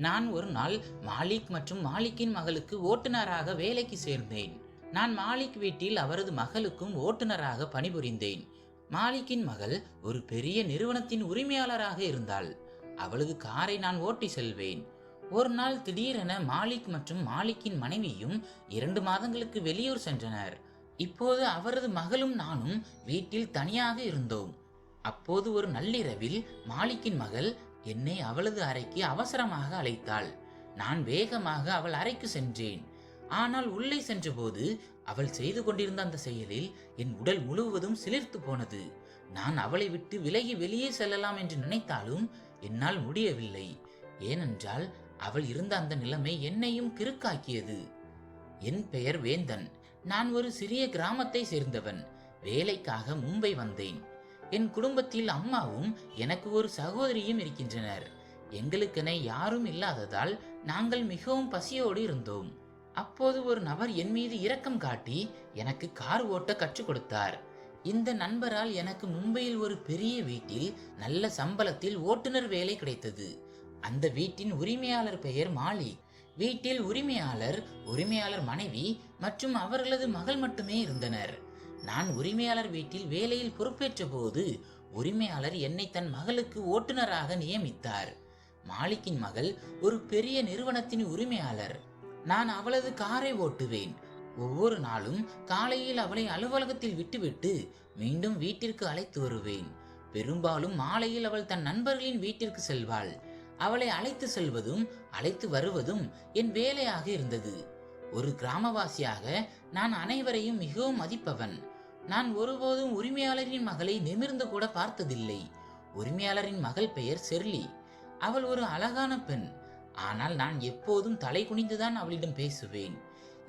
நான் ஒரு நாள் மாலிக் மற்றும் மாலிக்கின் மகளுக்கு ஓட்டுநராக வேலைக்கு சேர்ந்தேன். நான் மாலிக் வீட்டில் அவரது மகளுக்கும் ஓட்டுநராக பணிபுரிந்தேன். மாலிக்கின் மகள் ஒரு பெரிய நிறுவனத்தின் உரிமையாளராக இருந்தாள். அவளது காரை நான் ஓட்டி செல்வேன். ஒரு நாள் திடீரென மாலிக் மற்றும் மாலிக்கின் மனைவியும் 2 மாதங்களுக்கு வெளியூர் சென்றனர். இப்போது அவரது மகளும் நானும் வீட்டில் தனியாக இருந்தோம். அப்போது ஒரு நள்ளிரவில் மாலிக்கின் மகள் என்னை அவளது அறைக்கு அவசரமாக அழைத்தாள். நான் வேகமாக அவள் அறைக்கு சென்றேன். ஆனால் உள்ளே சென்றபோது அவள் செய்து கொண்டிருந்த அந்த செயலில் என் உடல் முழுவதும் சிலிர்த்து போனது. நான் அவளை விட்டு விலகி வெளியே செல்லலாம் என்று நினைத்தாலும் என்னால் முடியவில்லை. ஏனென்றால் அவள் இருந்த அந்த நிலைமை என்னையும் கிறுக்காக்கியது. என் பெயர் வேந்தன். நான் ஒரு சிறிய கிராமத்தை சேர்ந்தவன். வேலைக்காக மும்பை வந்தேன். என் குடும்பத்தில் அம்மாவும் எனக்கு ஒரு சகோதரியும் இருக்கின்றனர். எங்களுக்கென யாரும் இல்லாததால் நாங்கள் மிகவும் பசியோடு இருந்தோம். அப்போது ஒரு நபர் என் மீது இரக்கம் காட்டி எனக்கு கார் ஓட்ட கற்றுக் கொடுத்தார். இந்த நண்பரால் எனக்கு மும்பையில் ஒரு பெரிய வீட்டில் நல்ல சம்பளத்தில் ஓட்டுநர் வேலை கிடைத்தது. அந்த வீட்டின் உரிமையாளர் பெயர் மாலிக். வீட்டில் உரிமையாளர் மனைவி மற்றும் அவர்களது மகள் மட்டுமே இருந்தனர். நான் உரிமையாளர் வீட்டில் வேலையில் பொறுப்பேற்ற போது உரிமையாளர் என்னை தன் மகளுக்கு ஓட்டுநராக நியமித்தார். மாலிக்கின் மகள் ஒரு பெரிய நிறுவனத்தின் உரிமையாளர். நான் அவளது காரை ஓட்டுவேன். ஒவ்வொரு நாளும் காலையில் அவளை அலுவலகத்தில் விட்டுவிட்டு மீண்டும் வீட்டிற்கு அழைத்து வருவேன். பெரும்பாலும் மாலையில் அவள் தன் நண்பர்களின் வீட்டிற்கு செல்வாள். அவளை அழைத்து செல்வதும் அழைத்து வருவதும் என் வேலையாக இருந்தது. ஒரு கிராமவாசியாக நான் அனைவரையும் மிகவும் மதிப்பவன். நான் ஒருபோதும் உரிமையாளரின் மகளை நிமிர்ந்து கூட பார்த்ததில்லை. உரிமையாளரின் மகள் பெயர் செர்லி. அவள் ஒரு அழகான பெண். ஆனால் நான் எப்போதும் தலை குனிந்துதான் அவளிடம் பேசுவேன்.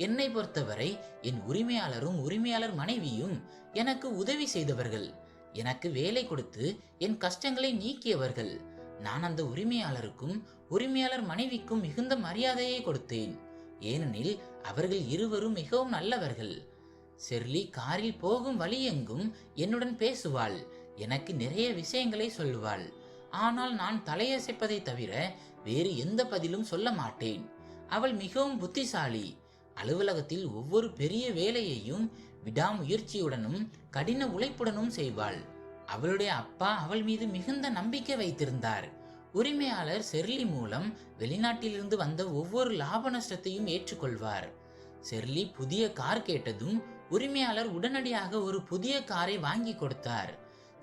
என்னை பொறுத்தவரை என் உரிமையாளரும் உரிமையாளர் மனைவியும் எனக்கு உதவி செய்தவர்கள். எனக்கு வேலை கொடுத்து என் கஷ்டங்களை நீக்கியவர்கள். நான் அந்த உரிமையாளருக்கும் உரிமையாளர் மனைவிக்கும் மிகுந்த மரியாதையை கொடுத்தேன். ஏனெனில் அவர்கள் இருவரும் மிகவும் நல்லவர்கள். செர்லி காரில் போகும் வழியெங்கும் என்னுடன் பேசுவாள். எனக்கு நிறைய விஷயங்களை சொல்லுவாள். ஆனால் நான் தலையசைப்பதை தவிர வேறு எந்த பதிலும் சொல்ல மாட்டேன். அவள் மிகவும் புத்திசாலி. அலுவலகத்தில் ஒவ்வொரு பெரிய வேலையையும் விடாமுயற்சியுடனும் கடின உழைப்புடனும் செய்வாள். அவளுடைய அப்பா அவள் மீது மிகுந்த நம்பிக்கை வைத்திருந்தார். உரிமையாளர் செர்லி மூலம் வெளிநாட்டிலிருந்து வந்த ஒவ்வொரு லாப நஷ்டத்தையும் ஏற்றுக்கொள்வார். செர்லி புதிய கார் கேட்டதும் உரிமையாளர் உடனடியாக ஒரு புதிய காரை வாங்கி கொடுத்தார்.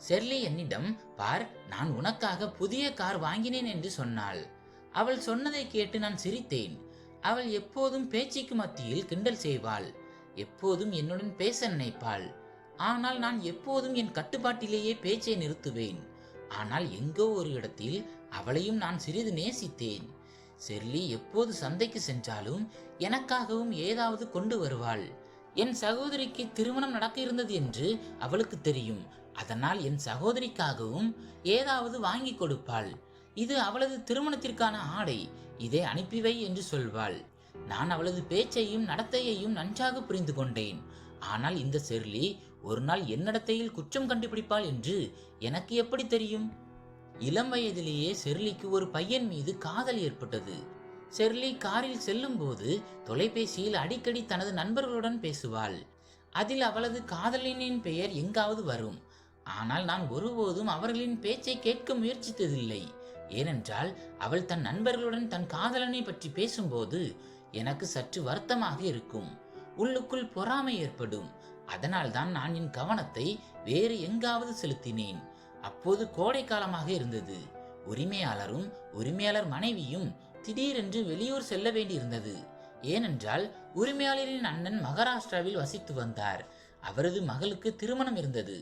செர்லி என்னிடம், பார், நான் உனக்காக புதிய கார் வாங்கினேன் என்று சொன்னாள். அவள் சொன்னதை கேட்டு நான் சிரித்தேன். அவள் எப்போதும் பேச்சுக்கு மத்தியில் கிண்டல் செய்வாள். எப்போதும் என்னுடன் பேச நினைப்பாள். ஆனால் நான் எப்போதும் என் கட்டுப்பாட்டிலேயே பேச்சை நிறுத்துவேன். ஆனால் எங்கோ ஒரு இடத்தில் அவளையும் நான் சிறிது நேசித்தேன். செர்லி எப்போது சந்தைக்கு சென்றாலும் எனக்காகவும் ஏதாவது கொண்டு வருவாள். என் சகோதரிக்கு திருமணம் நடக்க இருந்தது என்று அவளுக்கு தெரியும். அதனால் என் சகோதரிக்காகவும் ஏதாவது வாங்கி கொடுப்பாள். இது அவளது திருமணத்திற்கான ஆடை, இதை அனுப்பிவை என்று சொல்வாள். நான் அவளது பேச்சையும் நடத்தையையும் நன்றாக புரிந்து கொண்டேன். ஆனால் இந்த செர்லி ஒரு நாள் என்னிடத்தையில் குற்றம் கண்டுபிடிப்பாள் என்று எனக்கு எப்படி தெரியும்? இளம் வயதிலேயே செர்லிக்கு ஒரு பையன் மீது காதல் ஏற்பட்டது. செர்லி காரில் செல்லும் போது தொலைபேசியில் அடிக்கடி தனது நண்பர்களுடன் பேசுவாள். அதில் அவளது காதலனின் பெயர் எங்காவது வரும். ஆனால் நான் ஒருபோதும் அவர்களின் பேச்சை கேட்க முயற்சித்ததில்லை. ஏனென்றால் அவள் தன் நண்பர்களுடன் தன் காதலனை பற்றி பேசும்போது எனக்கு சற்று வருத்தமாக இருக்கும். உள்ளுக்குள் பொறாமை ஏற்படும். அதனால்தான் நான் என் கவனத்தை வேறு எங்காவது செலுத்தினேன். அப்போது கோடை காலமாக இருந்தது. உரிமையாளரும் உரிமையாளர் மனைவியும் திடீரென்று வெளியூர் செல்ல வேண்டியிருந்தது. ஏனென்றால் உரிமையாளரின் அண்ணன் மகாராஷ்டிராவில் வசித்து வந்தார். அவரது மகளுக்கு திருமணம் இருந்தது.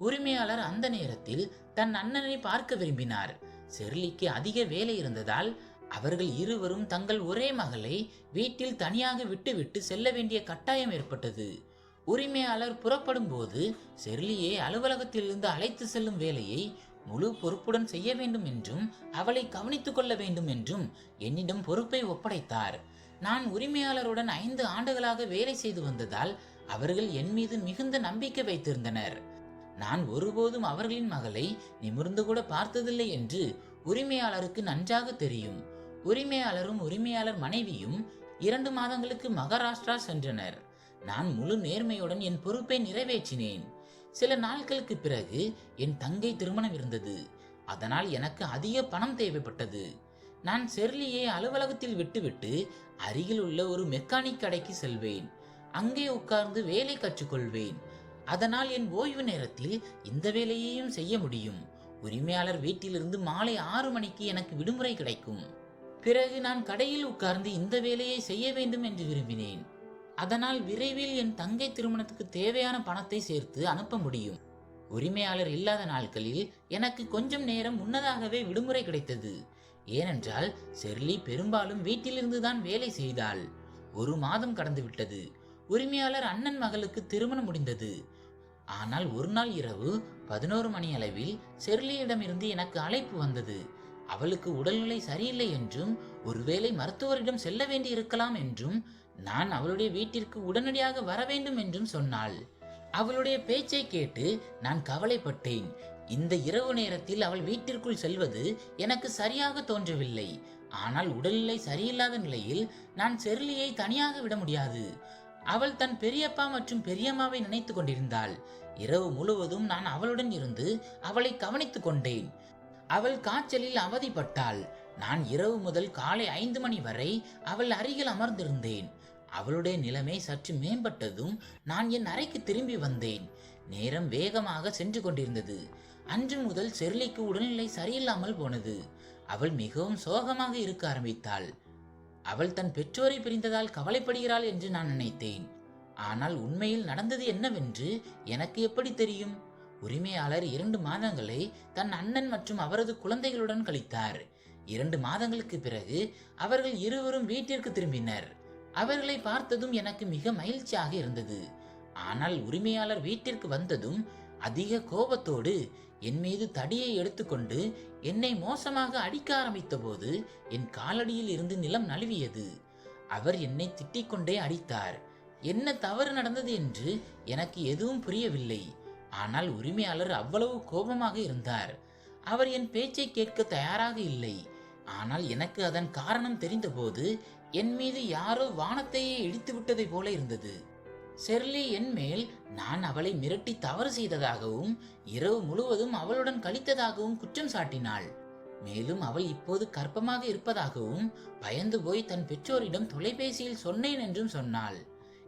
உரிமையாளர் அந்த நேரத்தில் தன் அண்ணனை பார்க்க விரும்பினார். செர்லிக்கு அதிக வேலை இருந்ததால் அவர்கள் இருவரும் தங்கள் ஒரே மகளை வீட்டில் தனியாக விட்டுவிட்டு செல்ல வேண்டிய கட்டாயம் ஏற்பட்டது. உரிமையாளர் புறப்படும் போது செர்லியை அலுவலகத்திலிருந்து அழைத்து செல்லும் வேலையை முழு பொறுப்புடன் செய்ய வேண்டும் என்றும் அவளை கவனித்துக் கொள்ள வேண்டும் என்றும் என்னிடம் பொறுப்பை ஒப்படைத்தார். நான் உரிமையாளருடன் 5 ஆண்டுகளாக வேலை செய்து வந்ததால் அவர்கள் என் மீது மிகுந்த நம்பிக்கை வைத்திருந்தனர். நான் ஒருபோதும் அவர்களின் மகளை நிமிர்ந்து கூட பார்த்ததில்லை என்று உரிமையாளருக்கு நன்றாக தெரியும். உரிமையாளரும் உரிமையாளர் மனைவியும் 2 மாதங்களுக்கு மகாராஷ்டிரா சென்றனர். நான் முழு நேர்மையுடன் என் பொறுப்பை நிறைவேற்றினேன். சில நாட்களுக்கு பிறகு என் தங்கை திருமணம் இருந்தது. அதனால் எனக்கு அதிக பணம் தேவைப்பட்டது. நான் செர்லியை அலுவலகத்தில் விட்டுவிட்டு அருகில் உள்ள ஒரு மெக்கானிக் கடைக்கு செல்வேன். அங்கே உட்கார்ந்து வேலை கற்றுக்கொள்வேன். அதனால் என் ஓய்வு நேரத்தில் இந்த வேலையையும் செய்ய முடியும். உரிமையாளர் வீட்டிலிருந்து மாலை 6 மணிக்கு எனக்கு விடுமுறை கிடைக்கும். பிறகு நான் கடையில் உட்கார்ந்து இந்த வேலையை செய்ய வேண்டும் என்று விரும்பினேன். அதனால் விரைவில் என் தங்கை திருமணத்துக்கு தேவையான பணத்தை சேர்த்து அனுப்ப முடியும். உரிமையாளர் இல்லாத நாட்களில் எனக்கு கொஞ்சம் நேரம் முன்னதாகவே விடுமுறை கிடைத்தது. ஏனென்றால் செர்லி பெரும்பாலும் வீட்டிலிருந்து தான் வேலை செய்தாள். 1 மாதம் கடந்து விட்டது. உரிமையாளர் அண்ணன் மகளுக்கு திருமணம் முடிந்தது. ஆனால் ஒரு நாள் இரவு 11 மணி அளவில் செர்லியிடமிருந்து எனக்கு அழைப்பு வந்தது. அவளுக்கு உடல்நிலை சரியில்லை என்றும் ஒருவேளை மருத்துவரிடம் செல்ல வேண்டி இருக்கலாம் என்றும் நான் அவளுடைய வீட்டிற்கு உடனடியாக வர வேண்டும் என்றும் சொன்னாள். அவளுடைய பேச்சை கேட்டு நான் கவலைப்பட்டேன். இந்த இரவு நேரத்தில் அவள் வீட்டிற்குள் செல்வது எனக்கு சரியாக தோன்றவில்லை. ஆனால் உடல்நிலை சரியில்லாத நிலையில் நான் செர்லியை தனியாக விட முடியாது. அவள் தன் பெரியப்பா மற்றும் பெரியம்மாவை நினைத்து கொண்டிருந்தாள். இரவு முழுவதும் நான் அவளுடன் இருந்து அவளை கவனித்துக் கொண்டேன். அவள் காய்ச்சலில் அவதிப்பட்டாள். நான் இரவு முதல் காலை 5 மணி வரை அவள் அருகில் அமர்ந்திருந்தேன். அவளுடைய நிலைமை சற்று மேம்பட்டதும் நான் என் அறைக்கு திரும்பி வந்தேன். நேரம் வேகமாக சென்று கொண்டிருந்தது. அன்று முதல் செர்லிக்கு உடல்நிலை சரியில்லாமல் போனது. அவள் மிகவும் சோகமாக இருக்க ஆரம்பித்தாள். அவள் தன் பெற்றோரை பிரிந்ததால் கவலைப்படுகிறாள் என்று நான் நினைத்தேன். ஆனால் உண்மையில் நடந்தது என்னவென்று எனக்கு எப்படி தெரியும்? உரிமையாளர் 2 மாதங்களை தன் அண்ணன் மற்றும் அவரது குழந்தைகளுடன் கழித்தார். 2 மாதங்களுக்கு பிறகு அவர்கள் இருவரும் வீட்டிற்கு திரும்பினர். அவர்களை பார்த்ததும் எனக்கு மிக மகிழ்ச்சியாக இருந்தது. ஆனால் உரிமையாளர் வீட்டிற்கு வந்ததும் அதிக கோபத்தோடு என் மீது தடியை எடுத்துக்கொண்டு என்னை மோசமாக அடிக்க ஆரம்பித்த போது என் காலடியில் இருந்து நிலம் நழுவியது. அவர் என்னை திட்டிக்கொண்டே அடித்தார். என்ன தவறு நடந்தது என்று எனக்கு எதுவும் புரியவில்லை. ஆனால் உரிமையாளர் அவ்வளவு கோபமாக இருந்தார். அவர் என் பேச்சை கேட்க தயாராக இல்லை. ஆனால் எனக்கு அதன் காரணம் தெரிந்தபோது என் மீது யாரோ வானத்தையே இடித்து விட்டதை போல இருந்தது. செர்லி என் மேல் நான் அவளை மிரட்டி தவறு செய்ததாகவும் இரவு முழுவதும் அவளுடன் கழித்ததாகவும் குற்றம் சாட்டினாள். மேலும் அவள் இப்போது கர்ப்பமாக இருப்பதாகவும் பயந்து போய் தன் பெற்றோரிடம் தொலைபேசியில் சொன்னேன் என்றும் சொன்னாள்.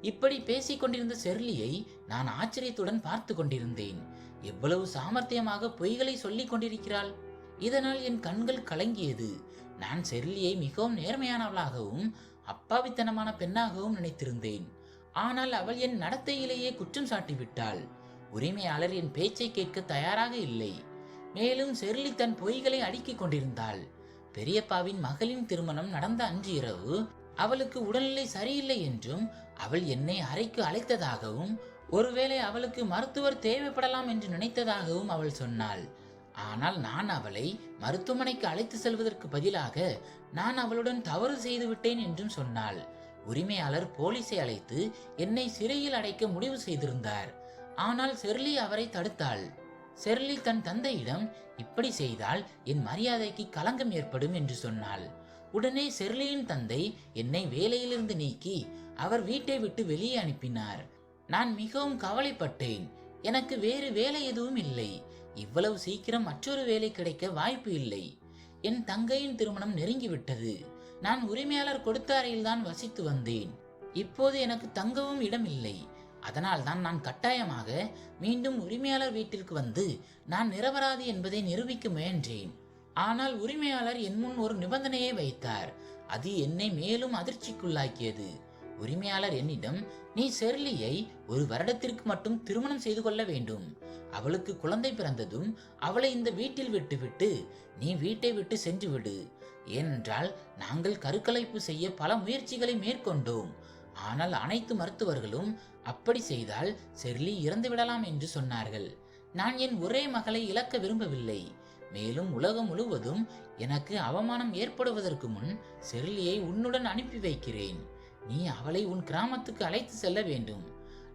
இப்படி பேசிக் கொண்டிருந்த செர்லியை நான் ஆச்சரியத்துடன் பார்த்து கொண்டிருந்தேன். எவ்வளவு சாமர்த்தியமாக பொய்களை சொல்லிக் கொண்டிருக்கிறாள்! இதனால் என் கண்கள் கலங்கியது. நான் செர்லியை மிகவும் நேர்மையானவளாகவும் அப்பாவித்தனமான பெண்ணாகவும் நினைத்திருந்தேன். ஆனால் அவள் என் நடத்தையிலேயே குற்றம் சாட்டிவிட்டாள். உரிமையாளர் என் பேச்சை கேட்க தயாராக இல்லை. மேலும் செர்லி தன் பொய்களை அடுக்கிக் கொண்டிருந்தாள். பெரியப்பாவின் மகளின் திருமணம் நடந்த அன்று இரவு அவளுக்கு உடல்நிலை சரியில்லை என்றும் அவள் என்னை அறைக்கு அழைத்ததாகவும் ஒருவேளை அவளுக்கு மருத்துவர் தேவைப்படலாம் என்று நினைத்ததாகவும் அவள் சொன்னாள். ஆனால் நான் அவளை மருத்துவமனைக்கு அழைத்து செல்வதற்கு பதிலாக நான் அவளுடன் தவறு செய்து விட்டேன் என்றும் சொன்னாள். உரிமையாளர் போலீஸை அழைத்து என்னை சிறையில் அடைக்க முடிவு செய்திருந்தார். ஆனால் செர்லி அவரை தடுத்தாள். செர்லி தன் தந்தையிடம் இப்படி செய்தால் என் மரியாதைக்கு களங்கம் ஏற்படும் என்று சொன்னாள். உடனே செர்லியின் தந்தை என்னை வேலையிலிருந்து நீக்கி அவர் வீட்டை விட்டு வெளியே அனுப்பினார். நான் மிகவும் கவலைப்பட்டேன். எனக்கு வேறு வேலை எதுவும் இல்லை. இவ்வளவு சீக்கிரம் மற்றொரு வேலை கிடைக்க வாய்ப்பு இல்லை. என் தங்கையின் திருமணம் நெருங்கிவிட்டது. நான் உரிமையாளர் கொடுத்த அறையில்தான் வசித்து வந்தேன். இப்போது எனக்கு தங்கவும் இடம் இல்லை. அதனால் தான் நான் கட்டாயமாக மீண்டும் உரிமையாளர் வீட்டிற்கு வந்து நான் நிரபராதி என்பதை நிரூபிக்க முயன்றேன். ஆனால் உரிமையாளர் என் முன் ஒரு நிபந்தனையை வைத்தார். அது என்னை மேலும் அதிர்ச்சிக்குள்ளாக்கியது. உரிமையாளர் என்னிடம், நீ செர்லியை 1 வருடத்திற்கு மட்டும் திருமணம் செய்து கொள்ள வேண்டும். அவளுக்கு குழந்தை பிறந்ததும் அவளை இந்த வீட்டில் விட்டுவிட்டு நீ வீட்டை விட்டு சென்று விடு. ஏனென்றால் நாங்கள் கருக்கலைப்பு செய்ய பல முயற்சிகளை மேற்கொண்டோம். ஆனால் அனைத்து மருத்துவர்களும் அப்படி செய்தால் செர்லி இறந்து விடலாம் என்று சொன்னார்கள். நான் என் ஒரே மகளை இழக்க விரும்பவில்லை. மேலும் உலகம் முழுவதும் எனக்கு அவமானம் ஏற்படுவதற்கு முன் செர்லியை உன்னுடன் அனுப்பி வைக்கிறேன். நீ அவளை உன் கிராமத்துக்கு அழைத்து செல்ல வேண்டும்.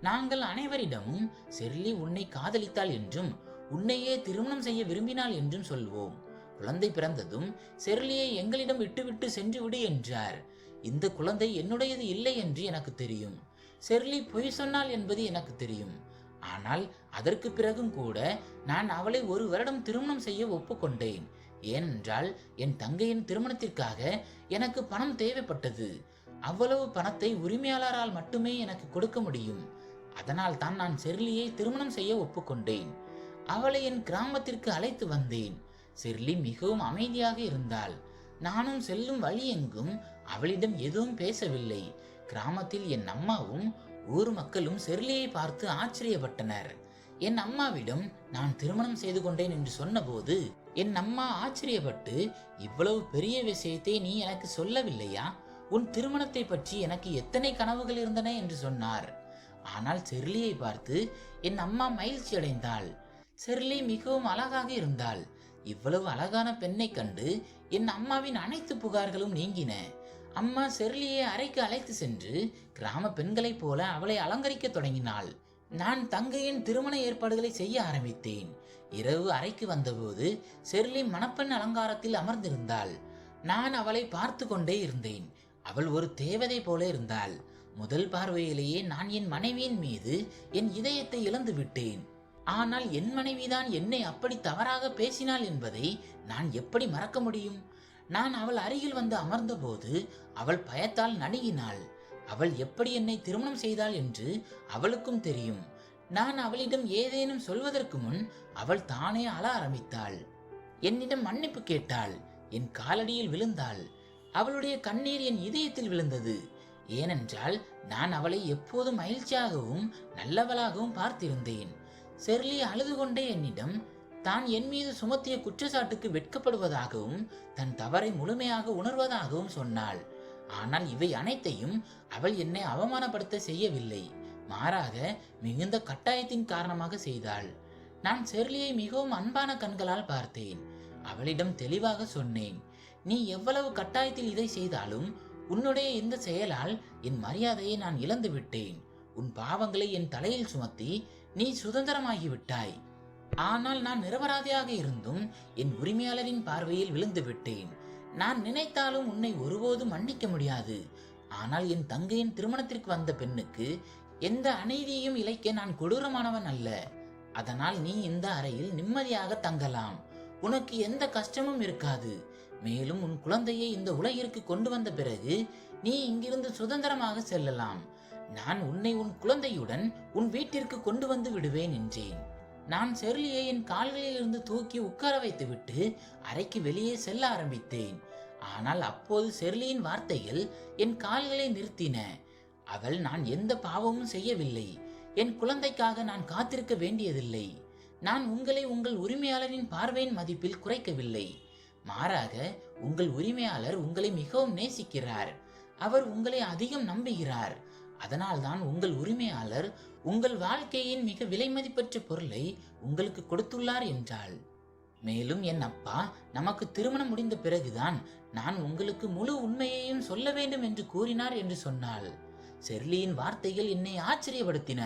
நாங்கள் அனைவரிடமும் செர்லி உன்னை காதலித்தாள் என்றும் உன்னையே திருமணம் செய்ய விரும்பினாள் என்றும் சொல்வோம். குழந்தை பிறந்ததும் செர்லியை எங்களிடம் விட்டுவிட்டு சென்று விடு என்றார். இந்த குழந்தை என்னுடையது இல்லை என்று எனக்கு தெரியும். செர்லி பொய் சொன்னாள் என்பது எனக்கு தெரியும். ஆனால் அதற்கு பிறகும் கூட நான் அவளை 1 வருடம் திருமணம் செய்ய ஒப்புக்கொண்டேன். ஏனென்றால் என் தங்கையின் திருமணத்திற்காக எனக்கு பணம் தேவைப்பட்டது. அவ்வளவு பணத்தை உரிமையாளரால் மட்டுமே எனக்கு கொடுக்க முடியும். அதனால் தான் நான் செர்லியை திருமணம் செய்ய ஒப்புக்கொண்டேன். அவளை என் கிராமத்திற்கு அழைத்து வந்தேன். செர்லி மிகவும் அமைதியாக இருந்தாள். நானும் செல்லும் வழி எங்கும் அவளிடம் எதுவும் பேசவில்லை. கிராமத்தில் என் அம்மாவும் ஊர் மக்களும் செர்லியை பார்த்து ஆச்சரியப்பட்டனர். என் அம்மாவிடம் நான் திருமணம் செய்து கொண்டேன் என்று சொன்னபோது என் அம்மா ஆச்சரியப்பட்டு, இவ்வளவு பெரிய விஷயத்தை நீ எனக்கு சொல்லவில்லையா? உன் திருமணத்தை பற்றி எனக்கு எத்தனை கனவுகள் இருந்தன என்று சொன்னார். ஆனால் செர்லியை பார்த்து என் அம்மா மகிழ்ச்சி அடைந்தாள். செர்லி மிகவும் அழகாக இருந்தாள். இவ்வளவு அழகான பெண்ணை கண்டு என் அம்மாவின் அனைத்து புகார்களும் நீங்கின. அம்மா செர்லியை அறைக்கு அழைத்து சென்று கிராம பெண்களைப் போல அவளை அலங்கரிக்க தொடங்கினாள். நான் தங்கையின் திருமண ஏற்பாடுகளை செய்ய ஆரம்பித்தேன். இரவு அறைக்கு வந்தபோது செர்லி மணப்பெண் அலங்காரத்தில் அமர்ந்திருந்தாள். நான் அவளை பார்த்து கொண்டே இருந்தேன். அவள் ஒரு தேவதை போல இருந்தாள். முதல் பார்வையிலேயே நான் என் மனைவியின் மீது என் இதயத்தை இழந்து விட்டேன். ஆனால் என் மனைவிதான் என்னை அப்படி தவறாக பேசினாள் என்பதை நான் எப்படி மறக்க முடியும்? நான் அவள் அருகில் வந்து அமர்ந்த போது அவள் பயத்தால் நடுங்கினாள். அவள் எப்படி என்னை திருமணம் செய்தாள் என்று அவளுக்கும் தெரியும். நான் அவளிடம் ஏதேனும் சொல்வதற்கு முன் அவள் தானே அழ ஆரம்பித்தாள். என்னிடம் மன்னிப்பு கேட்டாள். என் காலடியில் விழுந்தாள். அவளுடைய கண்ணீர் என் இதயத்தில் விழுந்தது. ஏனென்றால் நான் அவளை எப்போதும் மகிழ்ச்சியாகவும் நல்லவளாகவும் பார்த்திருந்தேன். செர்லி அழுது கொண்டே என்னிடம் தான் என் மீது சுமத்திய குற்றச்சாட்டுக்கு வெட்கப்படுவதாகவும் தன் தவறை முழுமையாக உணர்வதாகவும் சொன்னாள். ஆனால் இவை அனைத்தையும் அவள் என்னை அவமானப்படுத்த செய்யவில்லை. மாறாக மிகுந்த கட்டாயத்தின் காரணமாக செய்தாள். நான் செர்லியை மிகவும் அன்பான கண்களால் பார்த்தேன். அவளிடம் தெளிவாக சொன்னேன், நீ எவ்வளவு கட்டாயத்தில் இதை செய்தாலும் உன்னுடைய இந்த செயலால் என் மரியாதையை நான் இழந்து விட்டேன். உன் பாவங்களை என் தலையில் சுமத்தி நீ சுதந்திரமாகிவிட்டாய். ஆனால் நான் நிரபராதியாக இருந்தும் என் உரிமையாளரின் பார்வையில் விழுந்து விட்டேன். நான் நினைத்தாலும் உன்னை ஒருபோதும் மன்னிக்க முடியாது. ஆனால் என் தங்கையின் திருமணத்திற்கு வந்த பெண்ணுக்கு எந்த அநீதியையும் இழைக்க நான் கொடூரமானவன் அல்ல. அதனால் நீ இந்த அறையில் நிம்மதியாக தங்கலாம். உனக்கு எந்த கஷ்டமும் இருக்காது. மேலும் உன் குழந்தையை இந்த உலகிற்கு கொண்டு வந்த பிறகு நீ இங்கிருந்து சுதந்திரமாக செல்லலாம். நான் உன்னை உன் குழந்தையுடன் உன் வீட்டிற்கு கொண்டு வந்து விடுவேன் என்றேன். நான் செர்லியை என் கால்களில் இருந்து தூக்கி உட்கார வைத்துவிட்டு அறைக்கு வெளியே செல்ல ஆரம்பித்தேன். ஆனால் அப்போது செர்லியின் வார்த்தைகள் என் கால்களை நிறுத்தின. அவள் நான் எந்த பாவமும் செய்யவில்லை. என் குழந்தைக்காக நான் காத்திருக்க வேண்டியதில்லை. நான் உங்களை உங்கள் உரிமையாளரின் பார்வையின் மதிப்பில் குறைக்கவில்லை. மாறாக உங்கள் உரிமையாளர் உங்களை மிகவும் நேசிக்கிறார். அவர் உங்களை அதிகம் நம்புகிறார். அதனால்தான் உங்கள் உரிமையாளர் உங்கள் வாழ்க்கையின் மிக விலைமதிப்பற்ற பொருளை உங்களுக்கு கொடுத்துள்ளார் என்றாள். மேலும் என் அப்பா நமக்கு திருமணம் முடிந்த பிறகுதான் நான் உங்களுக்கு முழு உண்மையையும் சொல்ல வேண்டும் என்று கூறினார் என்று சொன்னாள். செர்லியின் வார்த்தைகள் என்னை ஆச்சரியப்படுத்தின.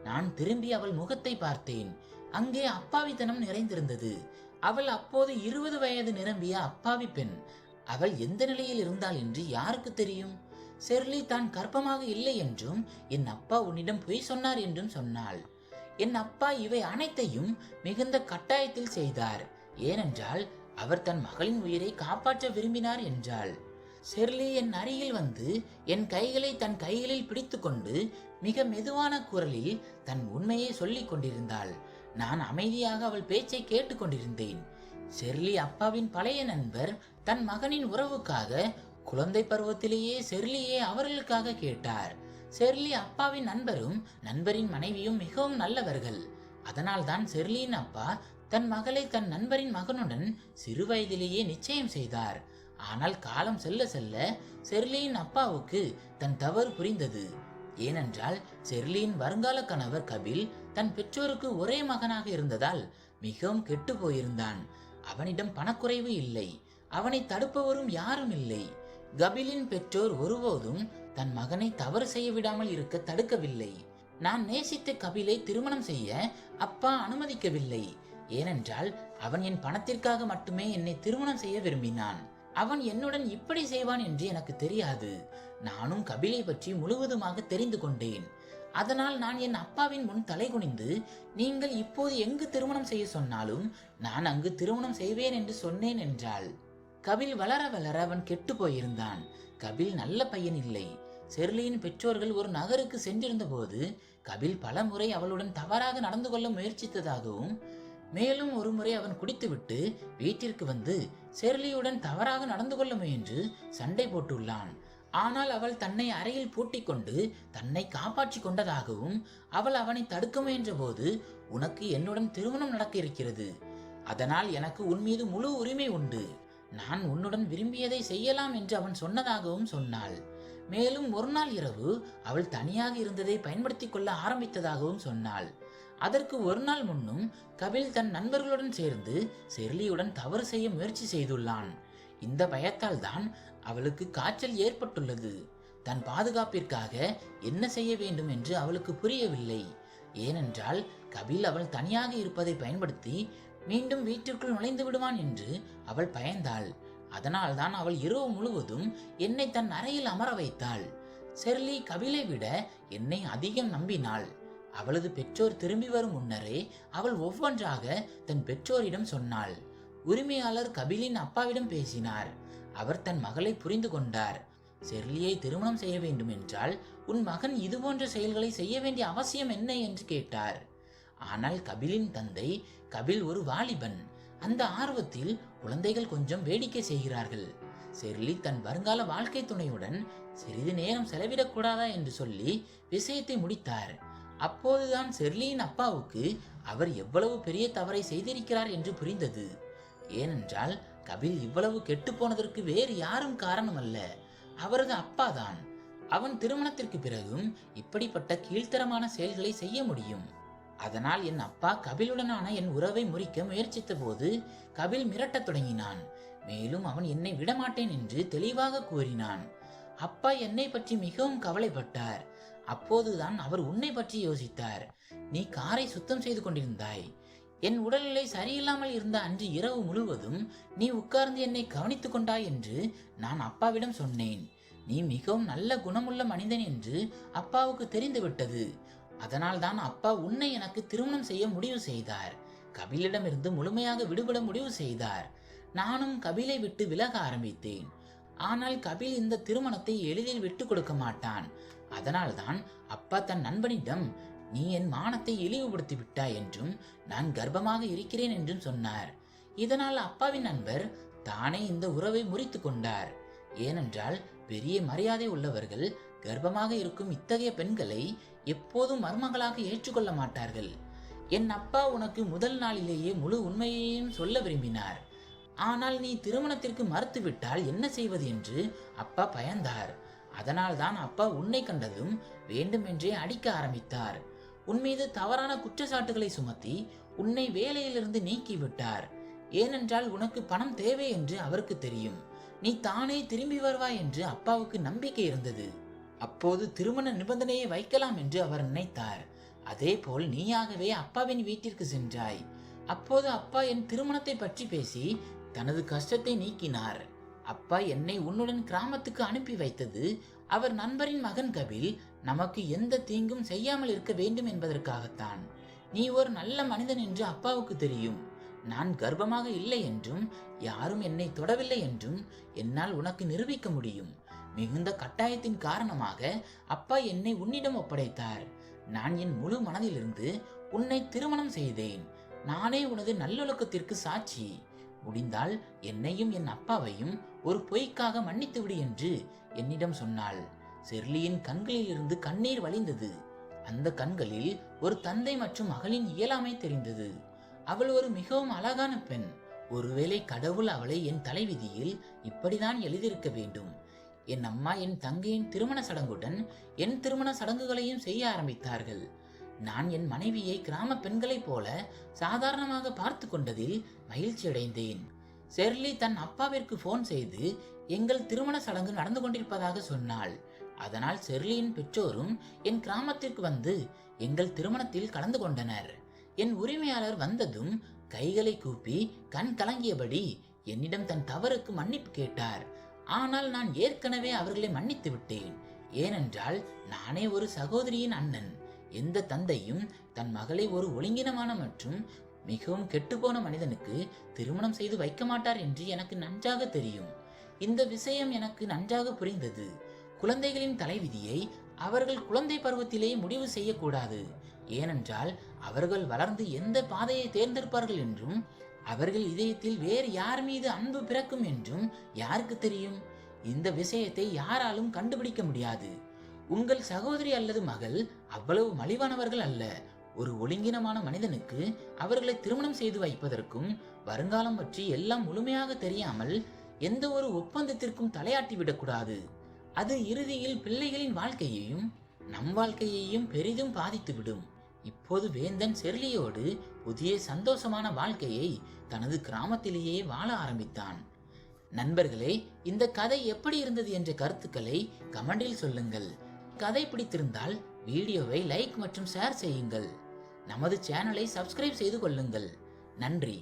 நான் திரும்பி அவள் முகத்தை பார்த்தேன். அங்கே அப்பாவித்தனம் நிறைந்திருந்தது. அவள் அப்போது 20 வயது நிரம்பிய அப்பாவி பெண். அவள் எந்த நிலையில் இருந்தாள் என்று யாருக்கு தெரியும்? செர்லி தான் கர்ப்பமாக இல்லை என்றும் என் அப்பா உன்னிடம் பொய் சொன்னார் என்றும் சொன்னாள். என் அப்பா இவை அனைத்தையும் மிகுந்த கட்டாயத்தில் செய்தார். ஏனென்றால் அவர் தன் மகளின் உயிரை காப்பாற்ற விரும்பினார் என்றாள். செர்லி என் அருகில் வந்து என் கைகளை தன் கைகளில் பிடித்து கொண்டு மிக மெதுவான குரலில் தன் உண்மையை சொல்லிக் கொண்டிருந்தாள். நான் அமைதியாக அவள் பேச்சை கேட்டுக்கொண்டிருந்தேன். செர்லி அப்பாவின் பழைய நண்பர் தன் மகனின் உறவுக்காக குழந்தை பருவத்திலேயே செர்லியை அவர்களுக்காக கேட்டார். செர்லி அப்பாவின் நண்பரும் நண்பரின் மனைவியும் மிகவும் நல்லவர்கள். அதனால்தான் செர்லியின் அப்பா தன் மகளை தன் நண்பரின் மகனுடன் சிறு வயதிலேயே நிச்சயம் செய்தார். ஆனால் காலம் செல்ல செல்ல செர்லியின் அப்பாவுக்கு தன் தவறு புரிந்தது. ஏனென்றால் செர்லியின் வருங்கால கணவர் கபில் தன் பெற்றோருக்கு ஒரே மகனாக இருந்ததால் மிகவும் கெட்டு போயிருந்தான். அவனிடம் பணக்குறைவு இல்லை. அவனை தடுப்பவரும் யாரும் இல்லை. கபிலின் பெற்றோர் ஒருபோதும் தன் மகனை தவறு செய்ய விடாமல் இருக்க தடுக்கவில்லை. நான் நேசித்த கபிலை திருமணம் செய்ய அப்பா அனுமதிக்கவில்லை. ஏனென்றால் அவன் என் பணத்திற்காக மட்டுமே என்னை திருமணம் செய்ய விரும்பினான். அவன் என்னுடன் இப்படி செய்வான் என்று எனக்கு தெரியாது. நானும் கபிலை பற்றி முழுவதுமாக தெரிந்து கொண்டேன். அதனால் நான் என் அப்பாவின் முன் தலைகுனிந்து, நீங்கள் இப்போது எங்கு திருமணம் செய்ய சொன்னாலும் நான் அங்கு திருமணம் செய்வேன் என்று சொன்னேன் என்றாள். கபில் வளர வளர அவன் கெட்டு போயிருந்தான். கபில் நல்ல பையன் இல்லை. செர்லியின் பெற்றோர்கள் ஒரு நகருக்கு சென்றிருந்த போது கபில் பல முறை அவளுடன் தவறாக நடந்து கொள்ள முயற்சித்ததாகவும், மேலும் ஒரு முறை அவன் குடித்துவிட்டு வீட்டிற்கு வந்து செர்லியுடன் தவறாக நடந்து கொள்ள முயன்று சண்டை போட்டுள்ளான். ஆனால் அவள் தன்னை அறையில் பூட்டிக் கொண்டு தன்னை காப்பாற்றி கொண்டதாகவும், அவள் அவனை தடுக்க முயன்ற போது, உனக்கு என்னுடன் திருமணம் நடக்க இருக்கிறது, அதனால் எனக்கு உன் மீது முழு உரிமை உண்டு, நான் உன்னுடன் விரும்பியதை செய்யலாம் என்று அவன் சொன்னதாகவும் சொன்னாள். மேலும் ஒரு நாள் இரவு அவள் தனியாக இருந்ததை பயன்படுத்தி கொள்ள ஆரம்பித்ததாகவும் சொன்னாள். அதற்கு ஒரு நாள் முன்னும் கபில் தன் நண்பர்களுடன் சேர்ந்து செர்லியுடன் தவறு செய்ய முயற்சி செய்துள்ளான். இந்த பயத்தால் தான் அவளுக்கு காய்ச்சல் ஏற்பட்டுள்ளது. தன் பாதுகாப்பிற்காக என்ன செய்ய வேண்டும் என்று அவளுக்கு புரியவில்லை. ஏனென்றால் கபில் அவள் தனியாக இருப்பதை பயன்படுத்தி மீண்டும் வீட்டிற்குள் நுழைந்து விடுவான் என்று அவள் பயந்தாள். அதனால்தான் அவள் இரவு முழுவதும் என்னை தன் அறையில் அமர வைத்தாள். செர்லி கபிலை விட என்னை அதிகம் நம்பினாள். அவளது பெற்றோர் திரும்பி வரும் முன்னரே அவள் ஒவ்வொன்றாக தன் பெற்றோரிடம் சொன்னாள். உரிமையாளர் கபிலின் அப்பாவிடம் பேசினார். அவர் தன் மகளை புரிந்து கொண்டார். செர்லியை திருமணம் செய்ய வேண்டும் என்றால் உன் மகன் இதுபோன்ற செயல்களை செய்ய வேண்டிய அவசியம் என்ன என்று கேட்டார். ஆனால் கபிலின் தந்தை, கபில் ஒரு வாலிபன், அந்த ஆர்வத்தில் குழந்தைகள் கொஞ்சம் வேடிக்கை செய்கிறார்கள், செர்லி தன் வருங்கால வாழ்க்கை துணையுடன் சிறிது நேரம் செலவிடக்கூடாதா என்று சொல்லி விஷயத்தை முடித்தார். அப்போதுதான் செர்லியின் அப்பாவுக்கு அவர் எவ்வளவு பெரிய தவறை செய்திருக்கிறார் என்று புரிந்தது. ஏனென்றால் கபில் இவ்வளவு கெட்டு போனதற்கு வேறு யாரும் காரணம் அல்ல, அவரது அப்பாதான். அவன் திருமணத்திற்கு பிறகும் இப்படிப்பட்ட கீழ்த்தரமான செயல்களை செய்ய முடியும். அதனால் என் அப்பா கபிலுடனான என் உறவை முறிக்க முயற்சித்த போது கபில் மிரட்டத் தொடங்கினான். மேலும் அவன் என்னை விடமாட்டேன் என்று தெளிவாக கூறினான். அப்பா என்னை பற்றி மிகவும் கவலைப்பட்டார். அப்போதுதான் அவர் உன்னை பற்றி யோசித்தார். நீ காரை சுத்தம் செய்து கொண்டிருந்தாய். என் உடல்நிலை சரியில்லாமல் இருந்த அன்று இரவு முழுவதும் நீ உட்கார்ந்து என்னை கவனித்துக் கொண்டாய் என்று நான் அப்பாவிடம் சொன்னேன். நீ மிகவும் நல்ல குணமுள்ள மனிதன் என்று அப்பாவுக்கு தெரிந்துவிட்டது. அதனால் தான் அப்பா உன்னை எனக்கு திருமணம் செய்ய முடிவு செய்தார். கபிலிடமிருந்து முழுமையாக விடுபட முடிவு செய்தார். நானும் கபிலை விட்டு விலக ஆரம்பித்தேன். ஆனால் கபில் இந்த திருமணத்தை எளிதில் விட்டு கொடுக்க மாட்டான். அதனால்தான் அப்பா தன் நண்பனிடம், நீ என் மானத்தை இழிவுபடுத்தி விட்டாய் என்றும் நான் கர்ப்பமாக இருக்கிறேன் என்றும் சொன்னார். இதனால் அப்பாவின் நண்பர் தானே இந்த உறவை முறித்து கொண்டார். ஏனென்றால் பெரிய மரியாதை உள்ளவர்கள் கர்ப்பமாக இருக்கும் இத்தகைய பெண்களை எப்போதும் மருமகளாக ஏற்றுக்கொள்ள மாட்டார்கள். என் அப்பா உனக்கு முதல் நாளிலேயே முழு உண்மையையும் சொல்ல விரும்பினார். ஆனால் நீ திருமணத்திற்கு மறுத்துவிட்டால் என்ன செய்வது என்று அப்பா பயந்தார். அதனால்தான் அப்பா உன்னை கண்டதும் வேண்டுமென்றே அடிக்க ஆரம்பித்தார். உன் மீது தவறான குற்றச்சாட்டுகளை சுமத்தி உன்னை வேலையிலிருந்து நீக்கிவிட்டார். ஏனென்றால் உனக்கு பணம் தேவை என்று அவருக்கு தெரியும். நீ தானே திரும்பி வருவாய் என்று அப்பாவுக்கு நம்பிக்கை இருந்தது. அப்போது திருமண நிபந்தனையை வைக்கலாம் என்று அவர் நினைத்தார். அதே போல் நீயாகவே அப்பாவின் வீட்டிற்கு சென்றாய். அப்போது அப்பா என் திருமணத்தை பற்றி பேசி தனது கஷ்டத்தை நீக்கினார். அப்பா என்னை உன்னுடன் கிராமத்துக்கு அனுப்பி வைத்தது அவர் நண்பரின் மகன் கபில் நமக்கு எந்த தீங்கும் செய்யாமல் இருக்க வேண்டும் என்பதற்காகத்தான். நீ ஒரு நல்ல மனிதன் என்று அப்பாவுக்கு தெரியும். நான் கர்ப்பமாக இல்லை என்றும் யாரும் என்னை தொடவில்லை என்றும் என்னால் உனக்கு நிரூபிக்க முடியும். மிகுந்த கட்டாயத்தின் காரணமாக அப்பா என்னை உன்னிடம் ஒப்படைத்தார். நான் என் முழு மனதிலிருந்து உன்னை திருமணம் செய்தேன். நானே உனது நல்லொழுக்கத்திற்கு சாட்சி. முடிந்தால் என்னையும் என் அப்பாவையும் ஒரு பொய்க்காக மன்னித்து விடு என்று என்னிடம் சொன்னாள். செர்லியின் கண்களில் இருந்து கண்ணீர் வழிந்தது. அந்த கண்களில் ஒரு தந்தை மற்றும் மகளின் இயலாமை தெரிந்தது. அவள் ஒரு மிகவும் அழகான பெண். ஒருவேளை கடவுள் அவளை என் தலைவிதியில் இப்படிதான் எழுதியிருக்க வேண்டும். என் அம்மா என் தங்கையின் திருமண சடங்குடன் என் திருமண சடங்குகளையும் செய்ய ஆரம்பித்தார்கள். நான் என் மனைவியை கிராம பெண்களைப் போல சாதாரணமாக பார்த்து கொண்டதில் மகிழ்ச்சி அடைந்தேன். செர்லி தன் அப்பாவிற்கு போன் செய்து எங்கள் திருமண சடங்கு நடந்து கொண்டிருப்பதாக சொன்னாள். அதனால் செர்லியின் பெற்றோரும் என் கிராமத்திற்கு வந்து எங்கள் திருமணத்தில் கலந்து கொண்டனர். என் உரிமையாளர் வந்ததும் கைகளை கூப்பி கண் கலங்கியபடி என்னிடம் தன் தவறுக்கு மன்னிப்பு கேட்டார். ஆனால் நான் ஏற்கனவே அவர்களை மன்னித்து விட்டேன். ஏனென்றால் நானே ஒரு சகோதரியின் அண்ணன். எந்த தந்தையும் தன் மகளை ஒரு ஒழுங்கினமான மற்றும் மிகவும் கெட்டுப்போன மனிதனுக்கு திருமணம் செய்து வைக்க மாட்டார் என்று எனக்கு நன்றாக தெரியும். இந்த விஷயம் எனக்கு நன்றாக புரிந்தது. குழந்தைகளின் தலைவிதியை அவர்கள் குழந்தை பருவத்திலேயே முடிவு செய்யக்கூடாது. ஏனென்றால் அவர்கள் வளர்ந்து எந்த பாதையை தேர்ந்தெடுப்பார்கள் என்றும் அவர்கள் இதயத்தில் வேறு யார் மீது அன்பு பிறக்கும் என்றும் யாருக்கு தெரியும்? இந்த விஷயத்தை யாராலும் கண்டுபிடிக்க முடியாது. உங்கள் சகோதரி அல்லது மகள் அவ்வளவு மலிவானவர்கள் அல்ல. ஒரு ஒழுங்கினமான மனிதனுக்கு அவர்களை திருமணம் செய்து வைப்பதற்கும் வருங்காலம் பற்றி எல்லாம் முழுமையாக தெரியாமல் எந்த ஒரு ஒப்பந்தத்திற்கும் தலையாட்டி விடக்கூடாது. அது இறுதியில் பிள்ளைகளின் வாழ்க்கையையும் நம் வாழ்க்கையையும் பெரிதும் பாதித்துவிடும். இப்போது வேந்தன் செர்லியோடு புதிய சந்தோஷமான வாழ்க்கையை தனது கிராமத்திலேயே வாழ ஆரம்பித்தான். நண்பர்களே, இந்த கதை எப்படி இருந்தது என்ற கருத்துக்களை கமெண்டில் சொல்லுங்கள். கதை பிடித்திருந்தால் வீடியோவை லைக் மற்றும் ஷேர் செய்யுங்கள். நமது சேனலை சப்ஸ்கிரைப் செய்து கொள்ளுங்கள். நன்றி.